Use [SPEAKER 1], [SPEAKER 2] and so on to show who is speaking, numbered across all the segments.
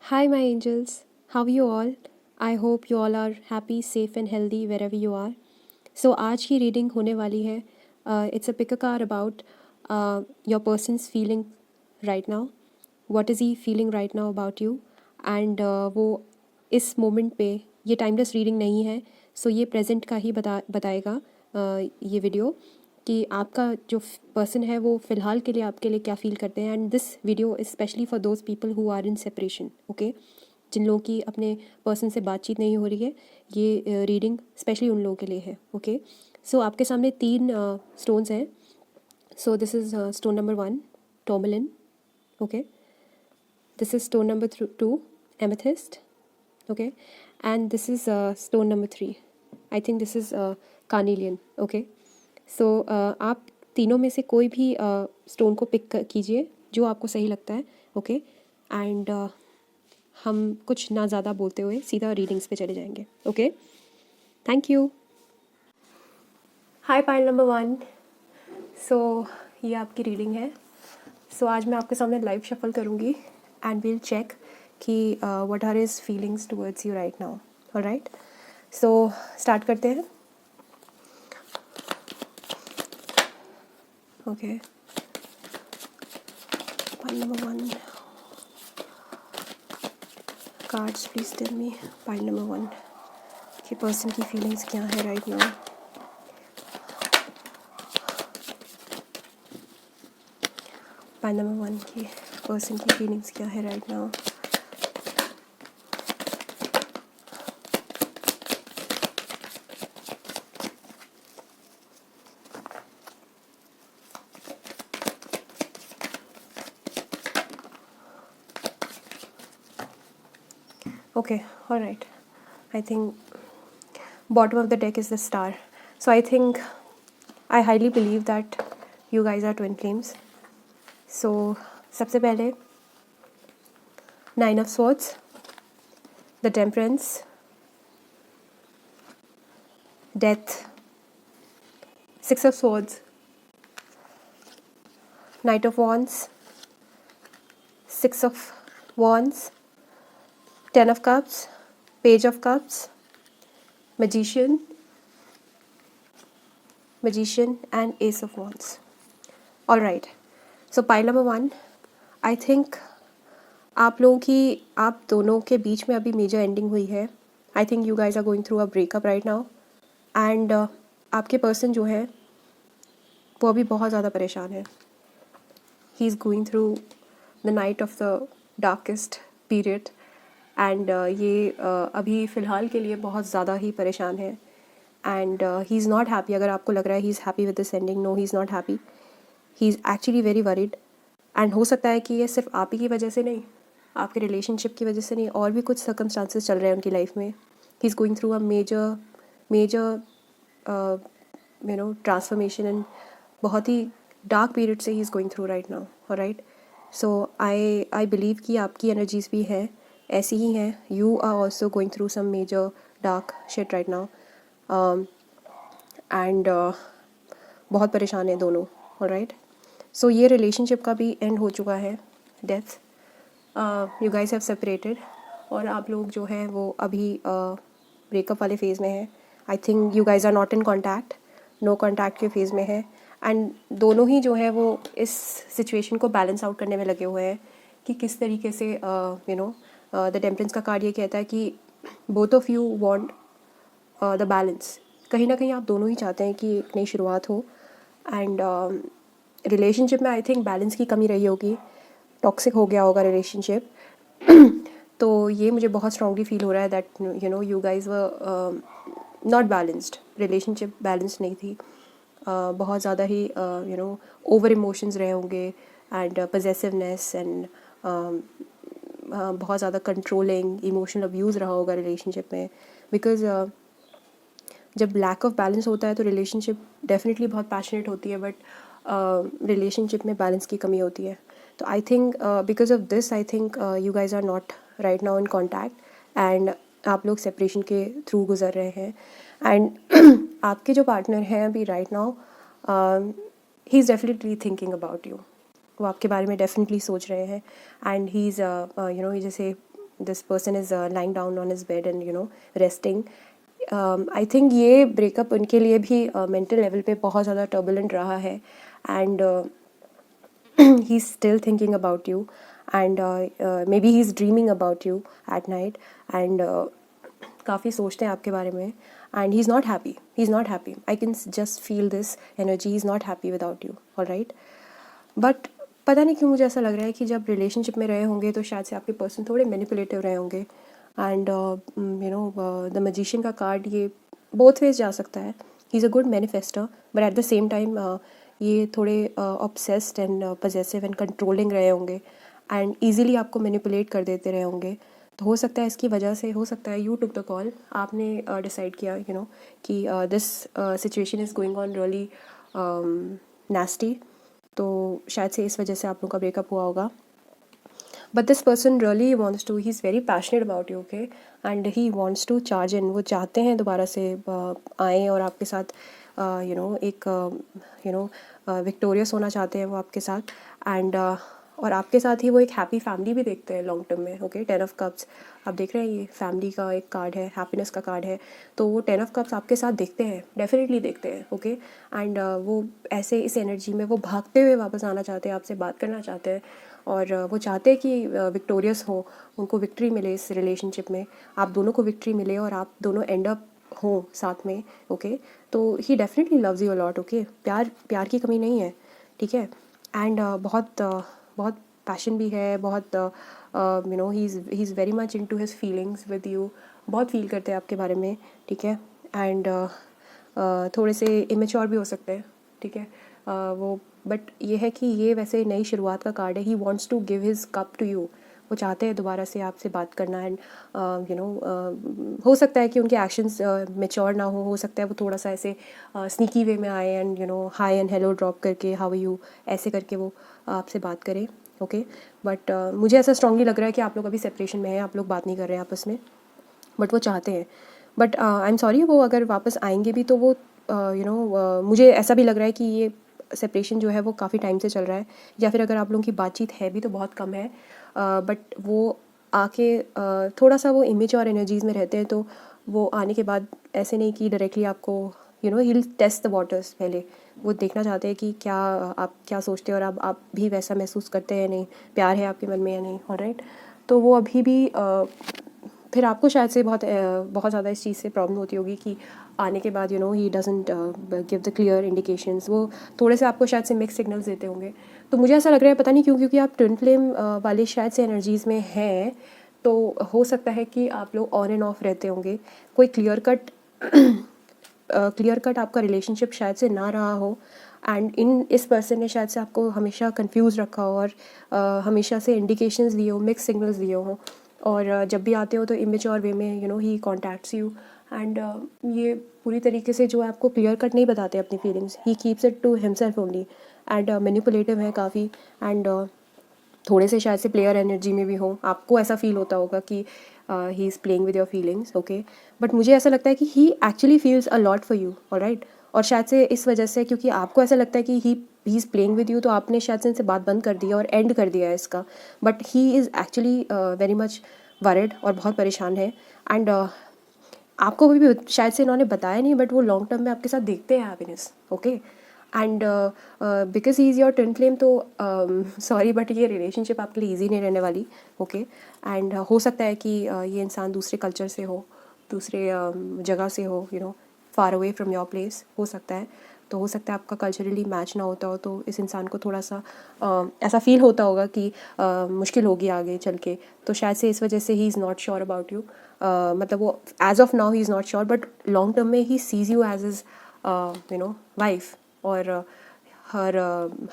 [SPEAKER 1] Hi, my angels. How are you all? I hope you all are happy, safe, and healthy wherever you are. So आज की reading होने वाली है. It's a pick a card about your person's feeling right now. What is he feeling right now about you? And वो इस moment पे ये timeless reading नहीं है. सो ये प्रेजेंट का ही बताएगा ये वीडियो कि आपका जो पर्सन है वो फ़िलहाल के लिए आपके लिए क्या फ़ील करते हैं. And this video is specially for those people who are in separation. Okay, जिन लोगों की अपने पर्सन से बातचीत नहीं हो रही है, ये रीडिंग स्पेशली उन लोगों के लिए है. ओके, सो आपके सामने 3 स्टोन्स हैं. So this is stone number 1, tourmaline. Okay, this is stone number 2, amethyst. Okay, and this is stone number 3. I think this is carnelian. Okay, so आप तीनों में से कोई भी स्टोन को पिक कीजिए जो आपको सही लगता है. ओके, एंड हम कुछ ना ज़्यादा बोलते हुए सीधा रीडिंग्स पे चले जाएंगे. Okay, thank you. Hi pile number 1. So ये आपकी रीडिंग है. सो आज मैं आपके सामने लाइव शफल करूँगी एंड विल चेक कि what are his feelings towards you right now. Alright, so start करते हैं. Okay, pile number 1. Cards please tell me. Pile number 1 कि पर्सन की फीलिंग्स क्या है राइट नाउ. पाइल नंबर 1 की person की फीलिंग्स क्या है right now. Okay, all right. I think bottom of the deck is the star. So I think I highly believe that you guys are twin flames. So सबसे पहले 9 of swords, the temperance, death, 6 of swords, knight of wands, 6 of wands, 10 of cups, page of cups, magician, and ace of wands. All right. So pile number 1, I think आप दोनों के बीच में अभी major ending हुई है. I think you guys are going through a breakup right now. And आपके person जो है वो अभी बहुत ज़्यादा परेशान है. He is going through the night of the darkest period. And ये अभी फ़िलहाल के लिए बहुत ज़्यादा ही परेशान है. And he is not happy. अगर आपको लग रहा है he is happy with this ending, no, he is not happy. He is actually very worried. And हो सकता है कि ये सिर्फ आप ही की वजह से नहीं, आपके रिलेशनशिप की वजह से नहीं, और भी कुछ सर्कमस्टांसेस चल रहे हैं उनकी लाइफ में. He is going through a major transformation and बहुत ही डार्क पीरियड से he is going through right now. Alright, so I believe कि आपकी एनर्जीज भी हैं, ऐसी ही हैं. You are also going through some major dark shit right now. And बहुत परेशान है दोनों. ऑलराइट, सो ये रिलेशनशिप का भी एंड हो चुका है. Death, you guys have separated. और आप लोग जो हैं वो अभी ब्रेकअप वाले फेज़ में हैं. I think you guys are not in contact, no contact के फेज़ में है. एंड दोनों ही जो है वो इस सिचुएशन को बैलेंस आउट करने में लगे हुए हैं कि किस तरीके से द टेम्परेंस का कार्ड ये कहता है कि both of you want the balance. कहीं ना कहीं आप दोनों ही चाहते हैं कि एक नई शुरुआत हो. एंड रिलेशनशिप में आई थिंक बैलेंस की कमी रही होगी, टॉक्सिक हो गया होगा रिलेशनशिप. तो ये मुझे बहुत स्ट्रांगली फील हो रहा है that you guys were not balanced. Relationship balance नहीं थी. बहुत ज़्यादा ही ओवर इमोशंस रहे होंगे एंड पजेसिवनेस एंड बहुत ज़्यादा कंट्रोलिंग इमोशनल अब्यूज़ रहा होगा रिलेशनशिप में. बिकॉज जब लैक ऑफ बैलेंस होता है तो रिलेशनशिप डेफिनेटली बहुत पैशनेट होती है, बट रिलेशनशिप में बैलेंस की कमी होती है. तो I think because of this I think you guys are not right now in contact and आप लोग सेपरेशन के थ्रू गुजर रहे हैं. एंड आपके जो पार्टनर हैं अभी right now, he is definitely thinking about you. वो आपके बारे में डेफिनेटली सोच रहे हैं. एंड ही इज़ जैसे this person is lying down on his bed and resting. I think ये ब्रेकअप उनके लिए भी मेंटल लेवल पे बहुत ज़्यादा टर्बुलेंट रहा है. And he is still thinking about you, and may be he is dreaming about you at night. And काफ़ी सोचते हैं आपके बारे में. And he is not happy. I can just feel this energy. He is not happy without you. Alright. But पता नहीं क्यों मुझे ऐसा लग रहा है कि जब रिलेशनशिप में रहे होंगे तो शायद से आपके पर्सन थोड़े मैनिपुलेटिव रहे होंगे. एंड द मैजिशियन का कार्ड ये बोथ वेज जा सकता है. He is a good manifester, but at the same time ये थोड़े obsessed and possessive and controlling रहे होंगे, एंड ईजिली आपको मैनिपुलेट कर देते रहे होंगे. तो हो सकता है इसकी वजह से, हो सकता है यू टुक द कॉल, आपने डिसाइड किया कि this situation is going on really nasty. तो शायद से इस वजह से आप लोगों का ब्रेकअप हुआ होगा. But this person really wants to, he is very passionate about you. Okay. And he wants to charge in. वो चाहते हैं दोबारा से आएँ और आपके साथ एक विक्टोरियस होना चाहते हैं वो आपके साथ. एंड और आपके साथ ही वो एक हैप्पी फैमिली भी देखते हैं लॉन्ग टर्म में. ओके. 10 ऑफ कप्स आप देख रहे हैं, ये फैमिली का एक कार्ड है, हैप्पीनेस का कार्ड है. तो वो 10 ऑफ कप्स आपके साथ देखते हैं, डेफिनेटली देखते हैं. ओके. एंड वो ऐसे इस एनर्जी में वो भागते हुए वापस आना चाहते हैं, आपसे बात करना चाहते हैं. और वो चाहते हैं कि विक्टोरियस हो, उनको विक्ट्री मिले इस रिलेशनशिप में, आप दोनों को विक्ट्री मिले और आप दोनों एंड अप हो साथ में. ओके. तो he definitely loves you a lot. Okay. प्यार की कमी नहीं है. ठीक है. एंड बहुत पैशन भी है, बहुत ही is very much into his feelings with you. बहुत फील करते हैं आपके बारे में. ठीक है. एंड थोड़े से इमेच्योर भी हो सकते हैं. ठीक है. वो बट ये है कि ये वैसे नई शुरुआत का कार्ड है. He wants to give his cup to you. वो चाहते हैं दोबारा से आपसे बात करना. एंड हो सकता है कि उनके एक्शंस मेच्योर ना हो सकता है वो थोड़ा सा ऐसे स्नीकी वे में आए and high and hello drop करके, हाउ यू ऐसे करके वो आपसे बात करें. ओके. बट मुझे ऐसा स्ट्रांगली लग रहा है कि आप लोग अभी सेपरेशन में हैं, आप लोग बात नहीं कर रहे हैं आपस में, बट वो चाहते हैं. बट आई एम सॉरी, वो अगर वापस आएंगे भी तो वो मुझे ऐसा भी लग रहा है कि ये सेपरेशन जो है वो काफ़ी टाइम से चल रहा है, या फिर अगर आप लोगों की बातचीत है भी तो बहुत कम है. बट वो आके थोड़ा सा वो इमेज और एनर्जीज़ में रहते हैं. तो वो आने के बाद ऐसे नहीं कि डायरेक्टली आपको ही टेस्ट द वाटर्स. पहले वो देखना चाहते हैं कि क्या आप क्या सोचते हैं और आप भी वैसा महसूस करते हैं नहीं, प्यार है आपके मन में या नहीं. ऑलराइट. तो वो अभी भी फिर आपको शायद से बहुत ज़्यादा इस चीज़ से प्रॉब्लम होती होगी कि आने के बाद he doesn't give the clear indications. वो थोड़े से आपको शायद से मिक्स सिग्नल्स देते होंगे. तो मुझे ऐसा लग रहा है, पता नहीं क्यों, क्योंकि आप ट्विन फ्लेम वाले शायद से एनर्जीज़ में हैं, तो हो सकता है कि आप लोग ऑन एंड ऑफ रहते होंगे. कोई क्लियर कट आपका रिलेशनशिप शायद से ना रहा हो. एंड इस पर्सन ने शायद से आपको हमेशा कंफ्यूज रखा हो और हमेशा से इंडिकेशंस दिए हो, मिक्स सिग्नल्स दिए हो. और जब भी आते हो तो इमेच्योर वे में ही कॉन्टैक्ट्स यू. एंड ये पूरी तरीके से जो आपको क्लियर कट नहीं बताते अपनी feelings. He keeps it to himself only. And manipulative है काफ़ी. एंड थोड़े से शायद से प्लेयर एनर्जी में भी हो. आपको ऐसा फील होता होगा कि he is playing with your feelings. Okay. But मुझे ऐसा लगता है कि he actually feels a lot for you. Alright. और शायद से इस वजह से, क्योंकि आपको ऐसा लगता है कि he is playing with you, तो आपने शायद से इनसे बात बंद कर दी और एंड कर दिया है इसका. But he is actually very much worried और बहुत परेशान है. एंड आपको भी शायद से इन्होंने बताया नहीं, बट वो लॉन्ग टर्म में आपके साथ देखते हैं happiness. Okay. And because he is your twin flame, तो सॉरी बट ये रिलेशनशिप आपके लिए ईजी नहीं रहने वाली. ओके. एंड हो सकता है कि ये इंसान दूसरे कल्चर से हो, दूसरे जगह से हो, far away from your place. हो सकता है. तो हो सकता है आपका कल्चरली मैच ना होता हो, तो इस इंसान को थोड़ा सा ऐसा फील होता होगा कि मुश्किल होगी आगे चल के. तो शायद से इस वजह से he is not sure about you. मतलब वो as of now he is not sure, but long term में he sees you as his wife और हर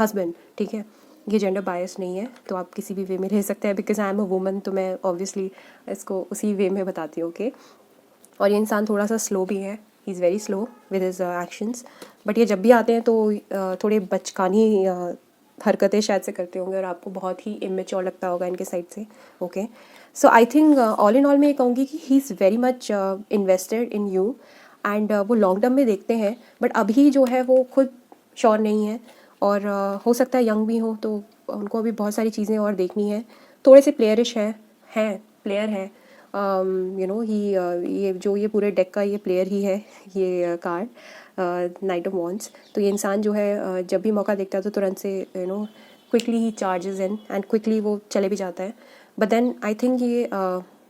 [SPEAKER 1] हस्बैंड. ठीक है. ये जेंडर बायस नहीं है, तो आप किसी भी वे में रह सकते हैं. Because I am a woman, तो मैं ऑब्वियसली इसको उसी वे में बताती हूँ. ओके. और ये इंसान थोड़ा सा स्लो भी है. He is very slow with his actions. But ये जब भी आते हैं तो थोड़े बचकानी हरकतें शायद से करते होंगे और आपको बहुत ही इमेच्योर लगता होगा इनके साइड से. Okay. So I think all in all मैं ये कहूँगी कि he is very much invested in you. And वो लॉन्ग टर्म में देखते हैं, बट अभी जो है वो खुद श्योर नहीं है. और हो सकता है यंग भी हो, तो उनको अभी बहुत सारी चीज़ें और देखनी है. थोड़े से प्लेयरिश हैं. प्लेयर है, ये पूरे डेक का ये प्लेयर ही है, ये कार्ड नाइट ऑफ वॉन्ड्स। तो ये इंसान जो है जब भी मौका देखता है तो तुरंत से quickly he charges in and quickly वो चले भी जाता है। बट देन आई थिंक ये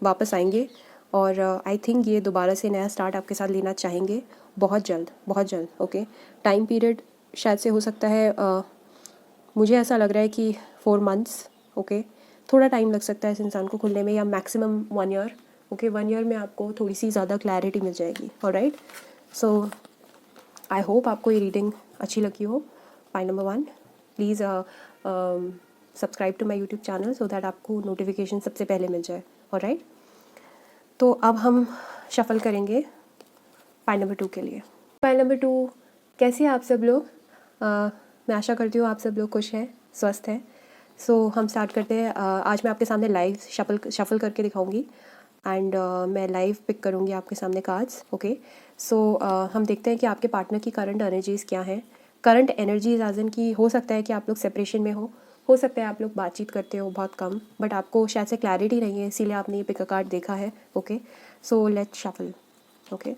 [SPEAKER 1] वापस आएंगे और आई थिंक ये दोबारा से नया स्टार्ट आपके साथ लेना चाहेंगे बहुत जल्द, बहुत जल्द। ओके, टाइम पीरियड शायद से हो सकता है, मुझे ऐसा लग रहा है कि 4 मंथ्स। ओके, थोड़ा टाइम लग सकता है इस इंसान को खुलने में, या मैक्सिमम 1 ईयर। ओके, 1 ईयर में आपको थोड़ी सी ज़्यादा क्लैरिटी मिल जाएगी। ऑलराइट, सो आई होप आपको ये रीडिंग अच्छी लगी हो। Point number 1, please subscribe to my YouTube channel so that आपको नोटिफिकेशन सबसे पहले मिल जाए। ऑलराइट, तो अब हम शफल करेंगे पाइल नंबर 2 के लिए। पाइल नंबर 2, कैसे हैं आप सब लोग? मैं आशा करती हूँ आप सब लोग खुश हैं, स्वस्थ हैं। सो हम स्टार्ट करते हैं। आज मैं आपके सामने लाइव शफल करके दिखाऊंगी एंड मैं लाइव पिक करूँगी आपके सामने कार्ड्स। ओके, सो हम देखते हैं कि आपके पार्टनर की करंट एनर्जीज़ क्या हैं। करंट एनर्जीज एज इन की हो सकता है कि आप लोग सेपरेशन में हो सकता है आप लोग बातचीत करते हो बहुत कम, बट आपको शायद से क्लैरिटी नहीं है, इसीलिए आपने ये पिक अ कार्ड देखा है। Okay, so let's shuffle. Okay,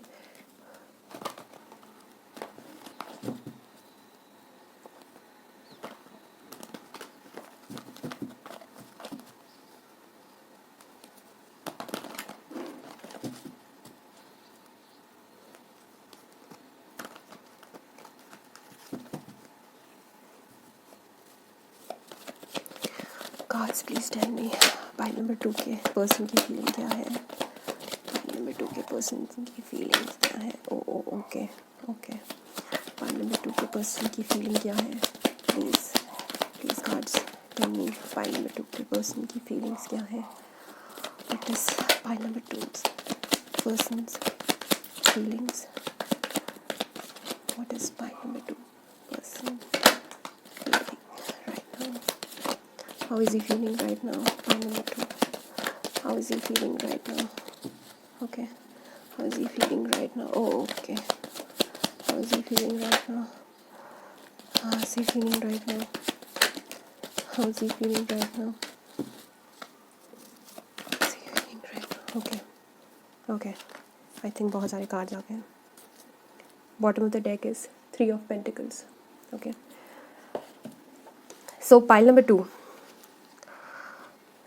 [SPEAKER 1] cards please tell me pile number 2 के पर्सन की फीलिंग क्या है। पाइल नंबर 2 के पर्सन की फीलिंग्स क्या है? ओके ओके, पाइल नंबर 2 के पर्सन की फीलिंग क्या है? Please cards tell me pile number 2 के पर्सन की फीलिंग्स क्या है? What is pile number 2 person's feelings? What is pile number 2 person How is he feeling right now? Pile number 2. How is he feeling right now? Okay. How is he feeling right now? Oh, okay. How is he feeling right now? How is he feeling right now? How is he feeling right now? How is he feeling right now? Okay. Okay. I think बहुत सारे cards आ गए हैं. Bottom of the deck is 3 of Pentacles. Okay. So pile number 2.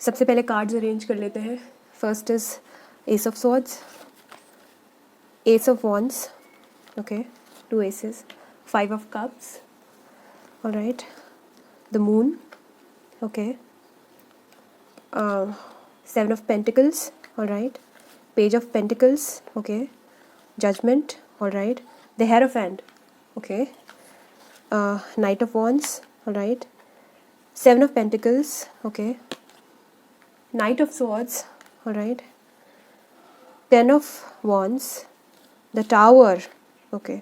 [SPEAKER 1] सबसे पहले cards arrange कर लेते हैं. First is ace of swords, ace of wands, okay, 2 aces, 5 of cups, alright, the moon, okay, 7 of pentacles, alright, page of pentacles, okay, judgement, alright, the hierophant, okay, knight of wands, alright, 7 of Pentacles, okay, Knight of Swords, alright, 10 of Wands, the Tower, okay,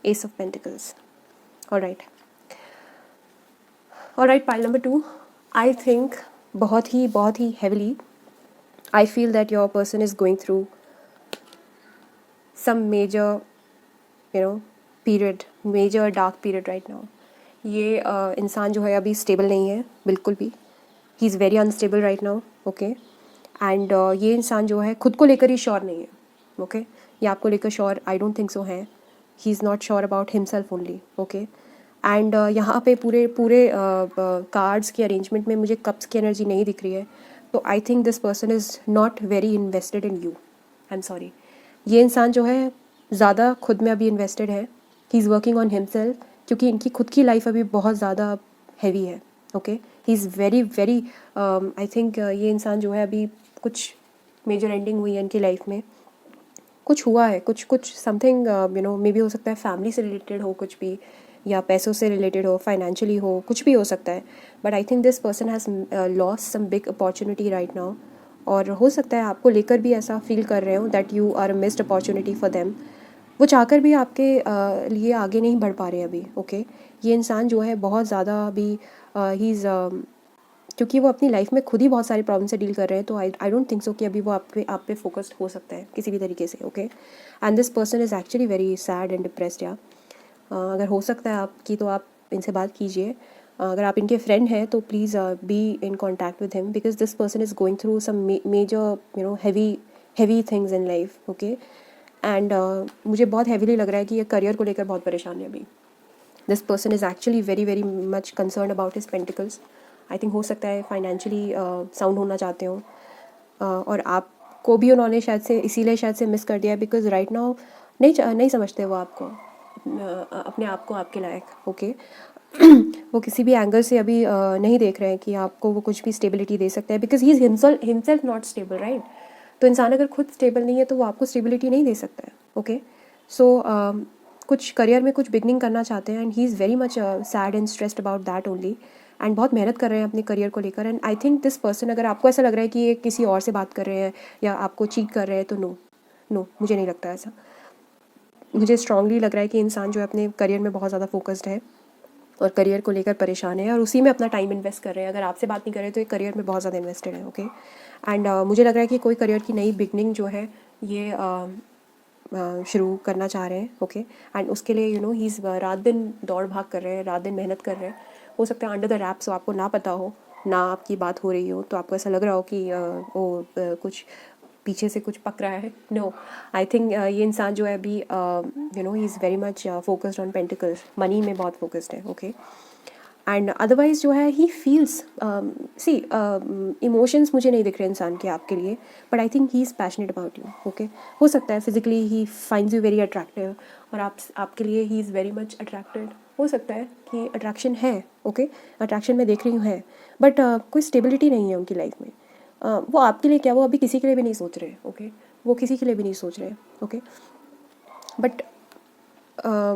[SPEAKER 1] Ace of Pentacles, alright, alright, pile number 2, I think बहुत ही heavily, I feel that your person is going through some major, period, major dark period right now. ये इंसान जो है अभी stable नहीं है बिल्कुल भी. ही is very unstable right now. Okay, and ये इंसान जो है खुद को लेकर ही श्योर नहीं है. ओके, ये आपको लेकर sure I don't think so है. He is not sure about himself only. Okay, and यहाँ पे पूरे कार्ड्स के अरेंजमेंट में मुझे कप्स की एनर्जी नहीं दिख रही है. तो I think this person is not very invested in you. I am sorry. ये इंसान जो है ज़्यादा खुद में अभी इन्वेस्टेड है. He is working on himself, क्योंकि इनकी खुद की लाइफ अभी बहुत ज़्यादा हैवी है. Okay, he is very I think ये इंसान जो है अभी कुछ मेजर एंडिंग हुई है इनकी लाइफ में, कुछ हुआ है, कुछ समथिंग मे बी हो सकता है फैमिली से रिलेटेड हो कुछ भी, या पैसों से रिलेटेड हो, फाइनेंशियली हो, कुछ भी हो सकता है. But I think this person has lost some big opportunity right now. और हो सकता है आपको लेकर भी ऐसा फील कर रहे हो that you are a missed opportunity for them. वो चाहकर भी आपके लिए आगे नहीं बढ़ पा रहे अभी. ओके, ये इंसान जो है बहुत ज़्यादा अभी ही इज़ क्योंकि वो अपनी लाइफ में खुद ही बहुत सारे प्रॉब्लम से डील कर रहे हैं. तो आई डोंट थिंक सो कि अभी वो आप पे फोकस्ड हो सकता है किसी भी तरीके से. Okay, and this person is actually very sad and depressed. या अगर हो सकता है आपकी तो आप इनसे बात कीजिए. अगर आप इनके फ्रेंड हैं तो please be in contact with him, because this person is going through some major heavy things in life, okay. And मुझे बहुत हैवीली लग रहा है कि ये करियर को लेकर बहुत परेशान है अभी। This person is actually very very much concern about his pentacles. I think हो सकता है फाइनेंशियली साउंड होना चाहते हो, और आपको भी उन्होंने शायद से इसीलिए शायद से मिस कर दिया है, बिकॉज राइट नाउ नहीं समझते वो आपको, अपने आप को आपके लायक, ओके। वो किसी भी एंगल से अभी नहीं देख रहे हैं कि आपको वो कुछ भी स्टेबिलिटी दे सकता है, because he is himself not stable, right. तो इंसान अगर खुद स्टेबल नहीं है तो वो आपको स्टेबिलिटी नहीं दे सकता है, ओके। सो कुछ करियर में कुछ बिगनिंग करना चाहते हैं, and he is very much sad and stressed about that only, and बहुत मेहनत कर रहे हैं अपने करियर को लेकर। And I think this person, अगर आपको ऐसा लग रहा है कि ये किसी और से बात कर रहे हैं या आपको चीट कर रहे हैं, तो नो, मुझे नहीं लगता ऐसा। मुझे स्ट्रांगली लग रहा है कि इंसान जो है अपने करियर में बहुत ज़्यादा फोकस्ड है और करियर को लेकर परेशान है और उसी में अपना टाइम इन्वेस्ट कर रहे हैं। अगर आपसे बात नहीं कर रहे तो ये करियर में बहुत ज़्यादा इन्वेस्टेड है, ओके। एंड मुझे लग रहा है कि कोई करियर की नई बिगनिंग जो है ये शुरू करना चाह रहे हैं, ओके। एंड उसके लिए ही इज़ रात दिन दौड़ भाग कर रहे हैं, रात दिन मेहनत कर रहे हैं। हो सकता है अंडर द रैप्स आपको ना पता हो, ना आपकी बात हो रही हो, तो आपको ऐसा लग रहा हो कि वो कुछ पीछे से कुछ पक रहा है। नो, आई थिंक ये इंसान जो है अभी ही is very much focused on pentacles, money में बहुत फोकस्ड है, ओके। एंड अदरवाइज जो है ही फील्स सी इमोशंस मुझे नहीं दिख रहे इंसान के आपके लिए, but I think he is passionate about you, okay. हो सकता है physically he finds you very attractive और आपके लिए ही इज़ वेरी मच अट्रैक्टेड। हो सकता है कि अट्रैक्शन है, ओके, अट्रैक्शन मैं देख रही हूँ है, बट कोई स्टेबिलिटी नहीं है उनकी लाइफ में। वो आपके लिए क्या, वो अभी किसी के लिए भी नहीं सोच रहे, ओके। वो किसी के लिए भी नहीं सोच रहे, ओके। बट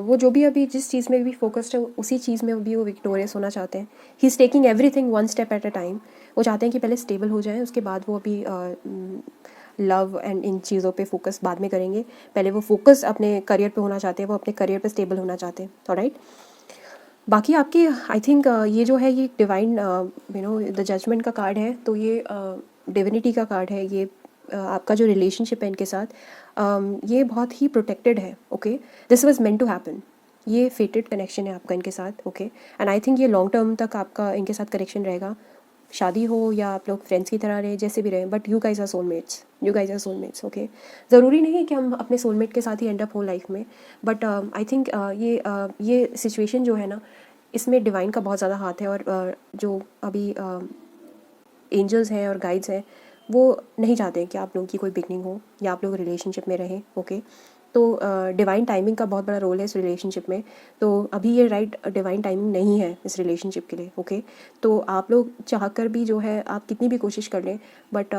[SPEAKER 1] वो जो भी अभी जिस चीज़ में भी फोकस्ड है उसी चीज़ में भी वो विक्टोरियस होना चाहते हैं। He is taking everything one step at a time. वो चाहते हैं कि पहले स्टेबल हो जाएं, उसके बाद वो अभी लव एंड इन चीज़ों पे फोकस बाद में करेंगे। पहले वो फोकस अपने करियर पे होना चाहते हैं, वो अपने करियर पे स्टेबल होना चाहते हैं, ऑलराइट। बाकी आपकी आई थिंक ये जो है ये डिवाइन द जजमेंट का कार्ड है, तो ये डिविनिटी का कार्ड है। ये आपका जो रिलेशनशिप है इनके साथ ये बहुत ही प्रोटेक्टेड है, okay. This was meant to happen. ये फेटेड कनेक्शन है आपका इनके साथ, ओके। एंड आई थिंक ये लॉन्ग टर्म तक आपका इनके साथ कनेक्शन रहेगा, शादी हो या आप लोग फ्रेंड्स की तरह रहे, जैसे भी रहे, but you guys are soulmates, okay. ज़रूरी नहीं है कि हम अपने सोलमेट के साथ ही एंड अप हो लाइफ में, बट आई थिंक ये सिचुएशन जो है ना, इसमें डिवाइन का बहुत ज़्यादा हाथ है। और जो अभी एंजल्स हैं और गाइड्स हैं वो नहीं चाहते हैं कि आप लोगों की कोई बिगनिंग हो या आप लोग रिलेशनशिप में रहें, ओके। तो डिवाइन टाइमिंग का बहुत बड़ा रोल है इस रिलेशनशिप में। तो अभी ये राइट डिवाइन टाइमिंग नहीं है इस रिलेशनशिप के लिए, ओके। तो आप लोग चाहकर भी जो है आप कितनी भी कोशिश कर लें, बट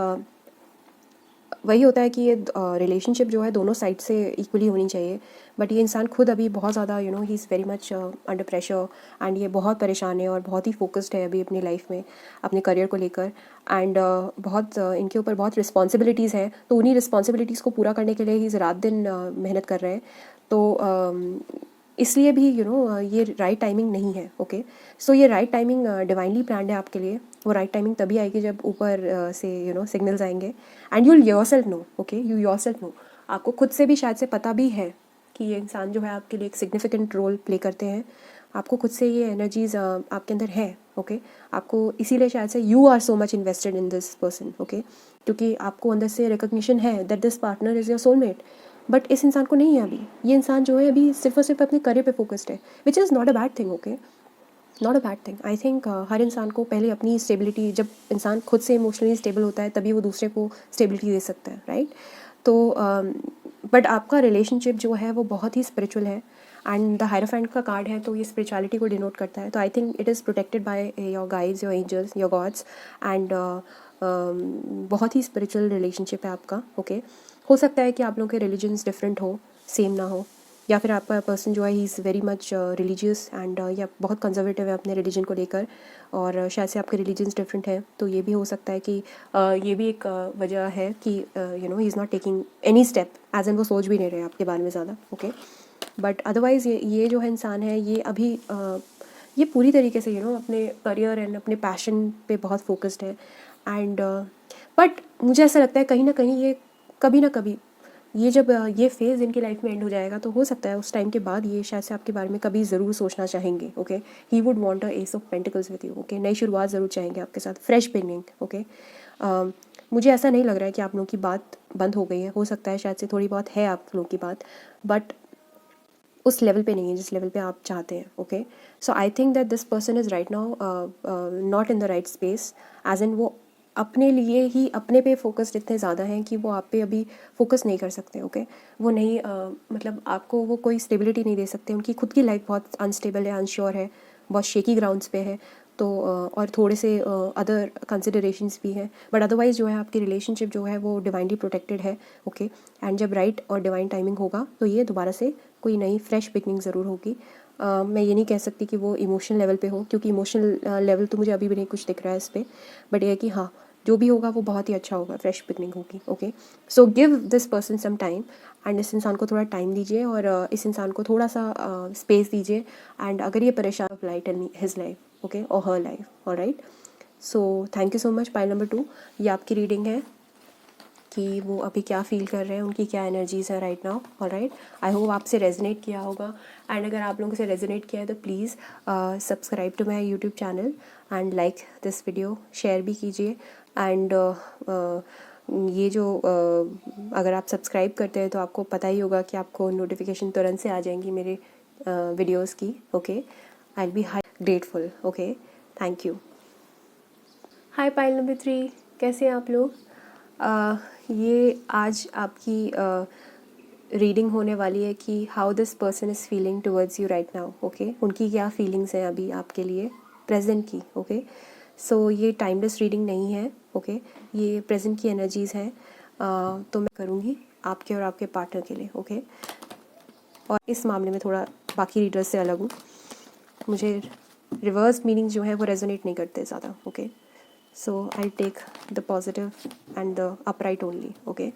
[SPEAKER 1] वही होता है कि ये रिलेशनशिप जो है दोनों साइड से इक्वली होनी चाहिए। बट ये इंसान खुद अभी बहुत ज़्यादा ही is very much under pressure, and ये बहुत परेशान है और बहुत ही फोकस्ड है अभी अपनी लाइफ में, अपने करियर को लेकर। एंड बहुत इनके ऊपर बहुत रिस्पॉन्सिबिलिटीज़ हैं, तो उन्हीं रिस्पॉन्सिबिलिटीज़ को पूरा करने के लिए ही रात दिन मेहनत कर रहे हैं। तो इसलिए भी ये राइट टाइमिंग नहीं है, ओके। सो ये राइट टाइमिंग डिवाइनली प्लान्ड है आपके लिए। वो राइट टाइमिंग तभी आएगी जब ऊपर से सिग्नल्स आएंगे, and you'll yourself know, okay. You yourself know, आपको खुद से भी शायद से पता भी है कि ये इंसान जो है आपके लिए एक सिग्निफिकेंट रोल प्ले करते हैं। आपको खुद से ये एनर्जीज आपके अंदर है, ओके। आपको इसीलिए शायद से you are so much invested in this person, okay, क्योंकि आपको अंदर से रिकग्निशन है that this partner is your soulmate. But इस इंसान को नहीं है अभी। ये इंसान जो है अभी सिर्फ और सिर्फ अपने करियर पे फोकस्ड है, which is not a bad thing, okay, not a bad thing. I think हर इंसान को पहले अपनी स्टेबिलिटी, जब इंसान खुद से इमोशनली स्टेबल होता है तभी वो दूसरे को स्टेबिलिटी दे सकता है, राइट। तो बट आपका रिलेशनशिप जो है वो बहुत ही स्पिरिचुअल है, एंड द हायरोफेंट का कार्ड है, तो ये स्पिरिचुअलिटी को डिनोट करता है। तो I think it is protected by your guides, your angels, your gods, and बहुत ही स्पिरिचुअल रिलेशनशिप है आपका, ओके। हो सकता है कि आप लोगों के रिलीजन्स डिफरेंट हो, सेम ना हो, या फिर आपका पर्सन जो है he is very much religious and या बहुत कंजर्वेटिव है अपने रिलीजन को लेकर, और शायद से आपके रिलीजन्स डिफरेंट हैं। तो ये भी हो सकता है कि ये भी एक वजह है कि he is not taking any step, as in वो सोच भी नहीं रहे आपके बारे में ज़्यादा, ओके। बट अदरवाइज़ ये जो है इंसान है, ये अभी ये पूरी तरीके से अपने करियर एंड अपने पैशन पे बहुत फोकस्ड है। एंड बट मुझे ऐसा लगता है कहीं ना कहीं ये कभी ना कभी ये जब ये फेज़ इनकी लाइफ में एंड हो जाएगा तो हो सकता है उस टाइम के बाद ये शायद से आपके बारे में कभी ज़रूर सोचना चाहेंगे, okay. He would want a S of pentacles with you, okay. नई शुरुआत ज़रूर चाहेंगे आपके साथ, फ्रेश बिगनिंग, ओके। मुझे ऐसा नहीं लग रहा है कि आप लोगों की बात बंद हो गई है, हो सकता है शायद से थोड़ी बहुत है आप लोगों की बात, बट उस लेवल पे नहीं है जिस लेवल पे आप चाहते हैं, okay. So I think that this person is right now not in the right space, as in वो अपने लिए ही अपने पे फोकस्ड इतने ज़्यादा हैं कि वो आप पे अभी फोकस नहीं कर सकते, ओके। वो नहीं मतलब आपको वो कोई स्टेबिलिटी नहीं दे सकते, उनकी खुद की लाइफ बहुत अनस्टेबल है, अनश्योर है, बहुत शेकी ग्राउंड्स पे है, तो और थोड़े से अदर कंसिडरेशंस भी हैं, बट अदरवाइज़ जो है आपकी रिलेशनशिप जो है वो डिवाइनली प्रोटेक्टेड है, ओके। एंड जब राइट और डिवाइन टाइमिंग होगा तो ये दोबारा से कोई नई फ्रेश बिगनिंग ज़रूर होगी। मैं ये नहीं कह सकती कि वो इमोशनल लेवल पे हो, क्योंकि इमोशनल लेवल तो मुझे अभी भी नहीं कुछ दिख रहा है इस पर, बट ये है कि हाँ, जो भी होगा वो बहुत ही अच्छा होगा, फ्रेश बिगनिंग होगी, okay. So give this person some time, and इस इंसान को थोड़ा टाइम दीजिए और इस इंसान को थोड़ा सा स्पेस दीजिए, एंड अगर ये परेशान light in his life, okay, और her life, alright. So thank you so much. Pile number 2, ये आपकी रीडिंग है कि वो अभी क्या फ़ील कर रहे हैं, उनकी क्या एनर्जीज़ है right now, alright. I hope आपसे रेजोनेट किया होगा, एंड अगर आप लोगों से रेजोनेट किया है तो please subscribe to my YouTube channel and like this video, share भी कीजिए, एंड ये जो अगर आप सब्सक्राइब करते हैं तो आपको पता ही होगा कि आपको नोटिफिकेशन तुरंत से आ जाएंगी मेरे वीडियोस की, okay. I will be high grateful, okay. Thank you. Hi pile number 3, कैसे हैं आप लोग? ये आज आपकी रीडिंग होने वाली है कि how this person is feeling towards you right now, okay. उनकी क्या फीलिंग्स हैं अभी आपके लिए प्रेजेंट की, ओके। सो ये टाइमलेस रीडिंग नहीं है, ओके। ये प्रेजेंट की एनर्जीज़ हैं, तो मैं करूँगी आपके और आपके पार्टनर के लिए, ओके। और इस मामले में थोड़ा बाकी रीडर्स से अलग हूँ, मुझे रिवर्स मीनिंग जो है वो रेजोनेट नहीं करते ज़्यादा, okay. So I'll take the positive and the upright only, okay.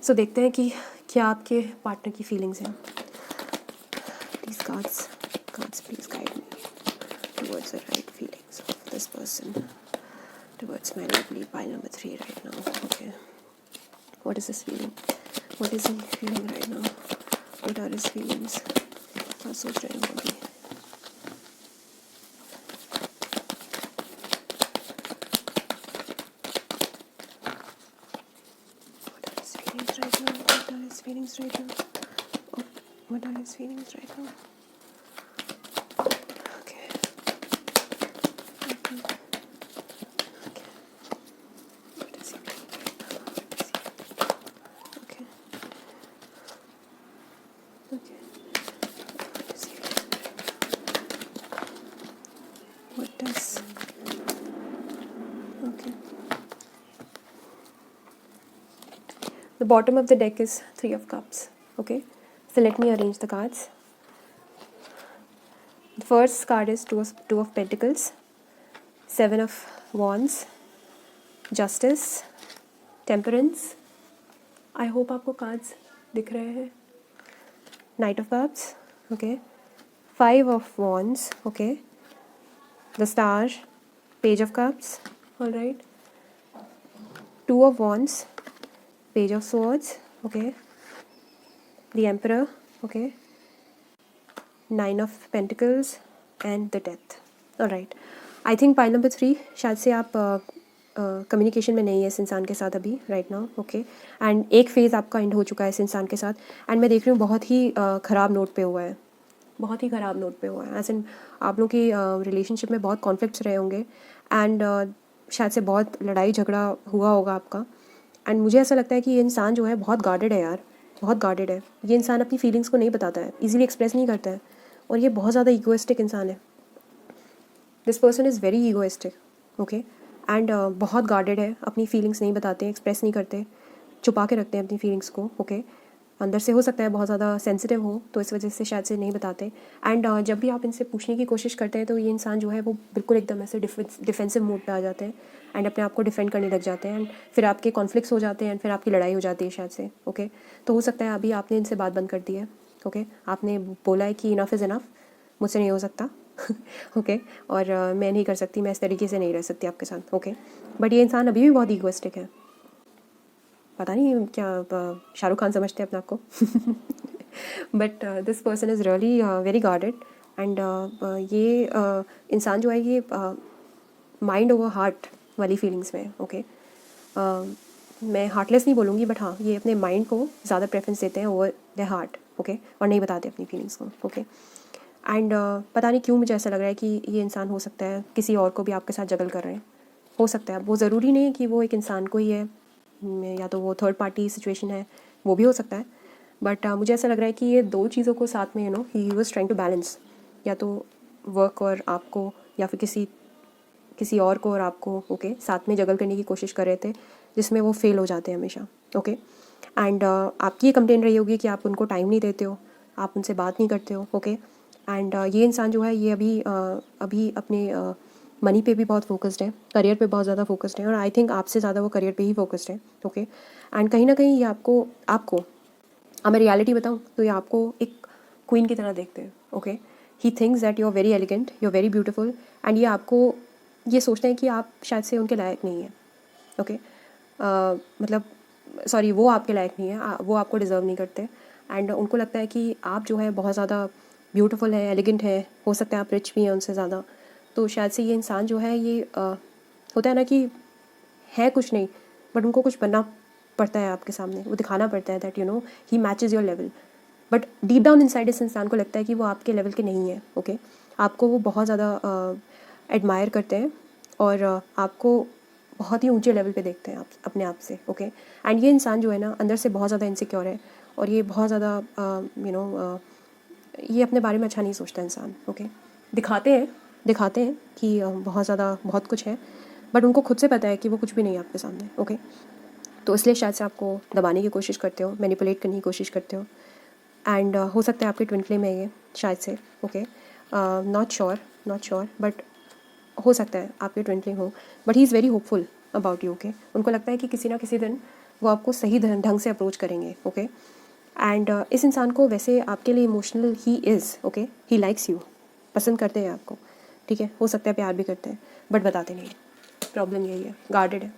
[SPEAKER 1] So देखते हैं कि क्या आपके पार्टनर की फीलिंग्स हैं। These cards please guide me towards the right feelings of this person towards my lovely pile number 3 right now, okay. What is this feeling? What is he feeling right now? What are his feelings? क्या सोच रहे हैं अभी? Feelings right now. Oh, what are his feelings right now? Okay. Okay. Okay. What is he feeling right now? Okay. Okay. What is he feeling right now? What does? Okay. The bottom of the deck is 3 of Cups, okay. So let me arrange the cards. The first card is two of Pentacles, 7 of Wands, Justice, Temperance. I hope आपको cards दिख रहे हैं. Knight of Cups, okay. 5 of Wands, okay. The Star, Page of Cups, all right. 2 of Wands, Page of Swords, okay. The Emperor, okay. 9 of Pentacles and the Death, all right. I think pile number 3 शायद से आप communication में नहीं है इस इंसान के साथ अभी राइट नाउ, ओके। एंड एक फेज़ आपका एंड हो चुका है इस इंसान के साथ, एंड मैं देख रही हूँ बहुत ही ख़राब नोट पे हुआ है, बहुत ही ख़राब नोट पे हुआ है, एज इन आप लोगों की रिलेशनशिप में बहुत कॉन्फ्लिक्ट्स रहे होंगे, एंड शायद से बहुत लड़ाई झगड़ा हुआ होगा आपका। एंड मुझे ऐसा लगता है कि ये इंसान जो है बहुत गार्डेड है यार, बहुत गार्डेड है। ये इंसान अपनी फीलिंग्स को नहीं बताता है, इजीली एक्सप्रेस नहीं करता है, और ये बहुत ज़्यादा ईगोइस्टिक इंसान है। This person is very egoistic, okay. And बहुत गार्डेड है, अपनी फीलिंग्स नहीं बताते, एक्सप्रेस नहीं करते, छुपा के रखते हैं अपनी फीलिंग्स को, ओके। अंदर से हो सकता है बहुत ज़्यादा सेंसिटिव हो, तो इस वजह से शायद से नहीं बताते। एंड जब भी आप इनसे पूछने की कोशिश करते हैं तो ये इंसान जो है वो बिल्कुल एकदम ऐसे डिफेंसिव मोड पे आ जाते हैं, एंड अपने आप को डिफेंड करने लग जाते हैं, एंड फिर आपके कॉन्फ्लिक्ट्स हो जाते हैं, एंड फिर आपकी लड़ाई हो जाती है शायद से, ओके। तो हो सकता है अभी आपने इनसे बात बंद कर दी है, ओके। आपने बोला है कि इनफ इज़ इनफ, मुझसे नहीं हो सकता, ओके। और मैं नहीं कर सकती, मैं इस तरीके से नहीं रह सकती आपके साथ, ओके। बट ये इंसान अभी भी बहुत ईगोइस्टिक है, पता नहीं क्या शाहरुख खान समझते हैं अपने आप को but this person is really very guarded and ये इंसान जो है ये माइंड ओवर हार्ट वाली फीलिंग्स में ओके मैं हार्टलेस नहीं बोलूँगी बट हाँ ये अपने माइंड को ज़्यादा प्रेफरेंस देते हैं ओवर द हार्ट ओके और नहीं बताते अपनी फीलिंग्स को ओके एंड पता नहीं क्यों मुझे ऐसा लग रहा है कि ये इंसान हो सकता है किसी और को भी आपके साथ जगल कर रहे हैं हो सकता है वो ज़रूरी नहीं है कि वो एक इंसान को ही है या तो वो थर्ड पार्टी सिचुएशन है वो भी हो सकता है बट मुझे ऐसा लग रहा है कि ये दो चीज़ों को साथ में he was trying to balance या तो वर्क और आपको या फिर किसी और को और आपको ओके साथ में जगल करने की कोशिश कर रहे थे जिसमें वो फेल हो जाते हैं हमेशा ओके एंड आपकी ये कंप्लेन रही होगी कि आप उनको टाइम नहीं देते हो आप उनसे बात नहीं करते हो ओके एंड ये इंसान जो है ये अभी अपने मनी पे भी बहुत फोकस्ड है करियर पे बहुत ज़्यादा फोकस्ड है और आई थिंक आपसे ज़्यादा वो करियर पे ही फोकस्ड है ओके एंड कहीं ना कहीं ये आपको मैं रियलिटी बताऊँ तो ये आपको एक क्वीन की तरह देखते हैं okay he thinks that you are very elegant you are very beautiful and ये आपको ये सोचते हैं कि आप शायद से उनके लायक नहीं हैं ओके मतलब सॉरी वो आपके लायक नहीं है वो आपको डिज़र्व नहीं करते एंड उनको लगता है कि आप जो है बहुत ज़्यादा ब्यूटीफुल है एलिगेंट है हो सकता है आप रिच भी हैं उनसे ज़्यादा तो शायद से ये इंसान जो है ये होता है ना कि है कुछ नहीं बट उनको कुछ बनना पड़ता है आपके सामने वो दिखाना पड़ता है that he matches your level but deep down inside इस इंसान को लगता है कि वो आपके लेवल के नहीं है ओके आपको वो बहुत ज़्यादा एडमायर करते हैं और आपको बहुत ही ऊंचे लेवल पे देखते हैं आप अपने आप से ओके एंड ये इंसान जो है ना अंदर से बहुत ज़्यादा इनसिक्योर है और ये बहुत ज़्यादा ये अपने बारे में अच्छा नहीं सोचता इंसान ओके दिखाते हैं कि बहुत ज़्यादा बहुत कुछ है बट उनको खुद से पता है कि वो कुछ भी नहीं है आपके सामने ओके तो इसलिए शायद से आपको दबाने की कोशिश करते हो मैनिपुलेट करने की कोशिश करते हो एंड हो सकता है आपके ट्विन फ्लेम है ये शायद से ओके नॉट श्योर बट हो सकता है आपके ट्विन फ्लेम हो but he is very hopeful about you okay उनको लगता है कि किसी ना किसी दिन वो आपको सही ढंग से अप्रोच करेंगे ओके एंड इस इंसान को वैसे आपके लिए emotional he is okay he likes you पसंद करते हैं आपको ठीक है हो सकता है प्यार भी करते हैं बट बताते नहीं प्रॉब्लम यही है गार्डेड है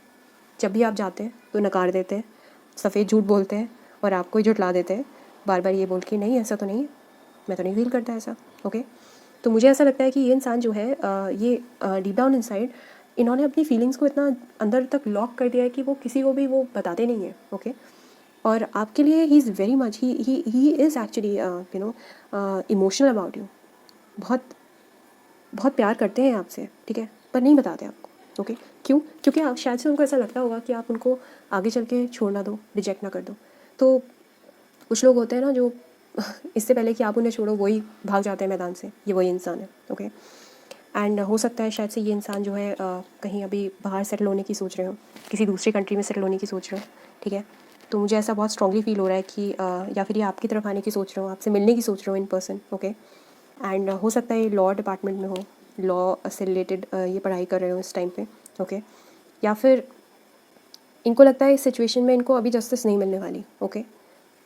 [SPEAKER 1] जब भी आप जाते हैं तो नकार देते हैं सफ़ेद झूठ बोलते हैं और आपको ही झुठला देते हैं बार बार ये बोल के नहीं ऐसा तो नहीं है मैं तो नहीं फील करता ऐसा ओके तो मुझे ऐसा लगता है कि ये इंसान जो है ये डीप डाउन इनसाइड इन्होंने अपनी फीलिंग्स को इतना अंदर तक लॉक कर दिया है कि वो किसी को भी वो बताते नहीं हैं ओके और आपके लिए ही is very much he is actually emotional about you बहुत बहुत प्यार करते हैं आपसे ठीक है पर नहीं बताते आपको ओके क्यों क्योंकि आप शायद से उनको ऐसा लगता होगा कि आप उनको आगे चल के छोड़ ना दो रिजेक्ट ना कर दो तो कुछ लोग होते हैं ना जो इससे पहले कि आप उन्हें छोड़ो वही भाग जाते हैं मैदान से ये वही इंसान है ओके एंड हो सकता है शायद से ये इंसान जो है कहीं अभी बाहर सेटल होने की सोच रहे हो किसी दूसरी कंट्री में सेटल होने की सोच रहे हो ठीक है तो मुझे ऐसा बहुत स्ट्रांगली फील हो रहा है कि या फिर ये आपकी तरफ आने की सोच रहे हो आपसे मिलने की सोच रहे हो इन पर्सन ओके एंड हो सकता है ये लॉ डिपार्टमेंट में हो लॉ से रिलेटेड ये पढ़ाई कर रहे हो इस टाइम पे ओके या फिर इनको लगता है इस सिचुएशन में इनको अभी जस्टिस नहीं मिलने वाली ओके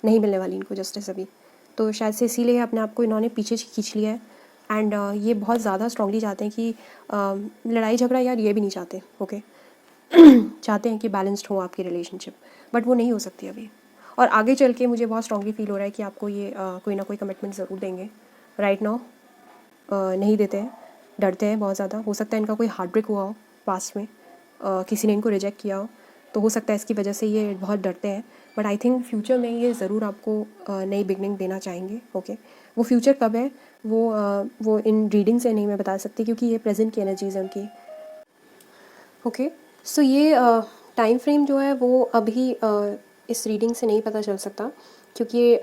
[SPEAKER 1] नहीं मिलने वाली इनको जस्टिस अभी तो शायद से इसीलिए अपने आप को इन्होंने पीछे खींच लिया है एंड ये बहुत ज़्यादा स्ट्रांगली चाहते हैं कि लड़ाई झगड़ा यार ये भी नहीं चाहते ओके चाहते हैं कि बैलेंस्ड हो आपकी रिलेशनशिप बट वो नहीं हो सकती अभी और आगे चल के मुझे बहुत स्ट्रांगली फील हो रहा है कि आपको ये कोई ना कोई कमिटमेंट ज़रूर देंगे राइट नाउ नहीं देते हैं डरते हैं बहुत ज़्यादा हो सकता है इनका कोई हार्ट ब्रेक हुआ हो पास्ट में किसी ने इनको रिजेक्ट किया हो तो हो सकता है इसकी वजह से ये बहुत डरते हैं बट आई थिंक फ्यूचर में ये ज़रूर आपको नई बिगनिंग देना चाहेंगे ओके वो फ्यूचर कब है वो इन रीडिंग से नहीं मैं बता सकती क्योंकि ये प्रेजेंट की एनर्जीज है उनकी ओके सो ये टाइम फ्रेम जो है वो अभी इस रीडिंग से नहीं पता चल सकता क्योंकि ये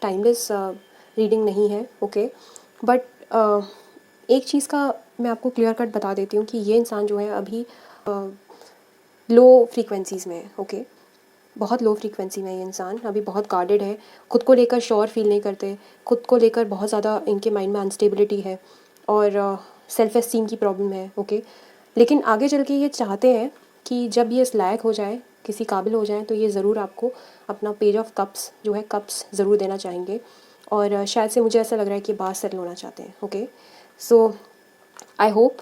[SPEAKER 1] टाइमलेस रीडिंग नहीं है ओके बट एक चीज़ का मैं आपको क्लियर कट बता देती हूँ कि ये इंसान जो है अभी लो फ्रीक्वेंसीज़ में है ओके बहुत लो फ्रीक्वेंसी में ये इंसान अभी बहुत गार्डेड है खुद को लेकर श्योर फील नहीं करते खुद को लेकर बहुत ज़्यादा इनके माइंड में अनस्टेबिलिटी है और सेल्फ एस्टीम की प्रॉब्लम है ओके लेकिन आगे चल के ये चाहते हैं कि जब ये इस लायक हो जाए किसी काबिल हो जाए तो ये ज़रूर आपको अपना पेज ऑफ कप्स जो है कप्स ज़रूर देना चाहेंगे और शायद से मुझे ऐसा लग रहा है कि बात सेटल होना चाहते हैं okay so I hope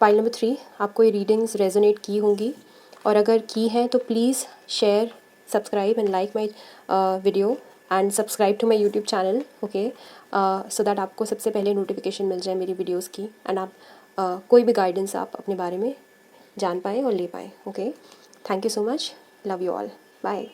[SPEAKER 1] pile number 3 आपको ये रीडिंग्स रेजोनेट की होंगी और अगर की है तो please share, subscribe and like my video and subscribe to my YouTube channel, okay, so that आपको सबसे पहले नोटिफिकेशन मिल जाए मेरी वीडियोज़ की, एंड आप कोई भी गाइडेंस आप अपने बारे में जान पाएँ और ले पाएँ, okay. Thank you so much, love you all, bye.